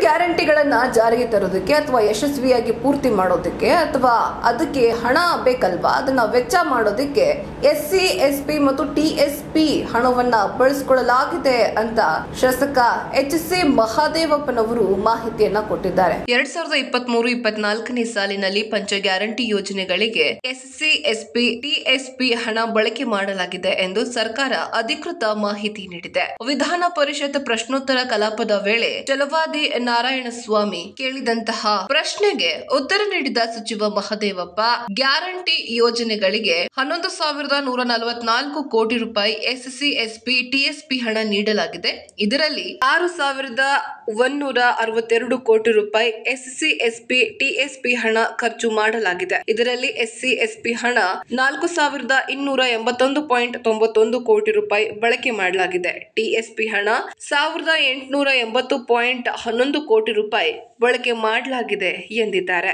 ಗ್ಯಾರಂಟಿಗಳನ್ನ ಜಾರಿಗೆ ತರೋದಕ್ಕೆ ಅಥವಾ ಯಶಸ್ವಿಯಾಗಿ ಪೂರ್ತಿ ಮಾಡೋದಕ್ಕೆ ಅಥವಾ ಅದಕ್ಕೆ ಹಣ ಬೇಕಲ್ವಾ, ಅದನ್ನ ವೆಚ್ಚ ಮಾಡೋದಕ್ಕೆ SC, SP ಮತ್ತು TSP ಹಣವನ್ನ ಬಳಸಿಕೊಳ್ಳಲಾಗಿದೆ ಅಂತ ಶಾಸಕ HC ಮಹದೇವಪ್ಪನವರು ಮಾಹಿತಿಯನ್ನ ಕೊಟ್ಟಿದ್ದಾರೆ. 2023-24ನೇ ಸಾಲಿನಲ್ಲಿ ಪಂಚ ಗ್ಯಾರಂಟಿ ಯೋಜನೆಗಳಿಗೆ SC, SP, TSP ಹಣ ಬಳಕೆ ಮಾಡಲಾಗಿದೆ ಎಂದು ಸರ್ಕಾರ ಅಧಿಕೃತ ಮಾಹಿತಿ ನೀಡಿದೆ. ವಿಧಾನ ಪರಿಷತ್ ಪ್ರಶ್ನೋತ್ತರ ಕಲಾಪದ ವೇಳೆ ಚಲವಾದಿ ನಾರಾಯಣಸ್ವಾಮಿ ಕೇಳಿದಂತಹ ಪ್ರಶ್ನೆಗೆ ಉತ್ತರ ನೀಡಿದ ಸಚಿವ ಮಹದೇವಪ್ಪ, ಗ್ಯಾರಂಟಿ ಯೋಜನೆಗಳಿಗೆ 11,144 ಕೋಟಿ ರೂಪಾಯಿ SC, SP, TSP ಹಣ ನೀಡಲಾಗಿದೆ. ಇದರಲ್ಲಿ 6,162 ಕೋಟಿ ರೂಪಾಯಿ SC, SP, TSP ಹಣ ಖರ್ಚು ಮಾಡಲಾಗಿದೆ. ಇದರಲ್ಲಿ SC, SP ಹಣ 4,281.91 ಕೋಟಿ ರೂಪಾಯಿ ಬಳಕೆ ಮಾಡಲಾಗಿದೆ. TSP ಹಣ 1,880.11 ಕೋಟಿ ರೂಪಾಯಿ ಬಳಕೆ ಮಾಡಲಾಗಿದೆ ಎಂದಿದ್ದಾರೆ.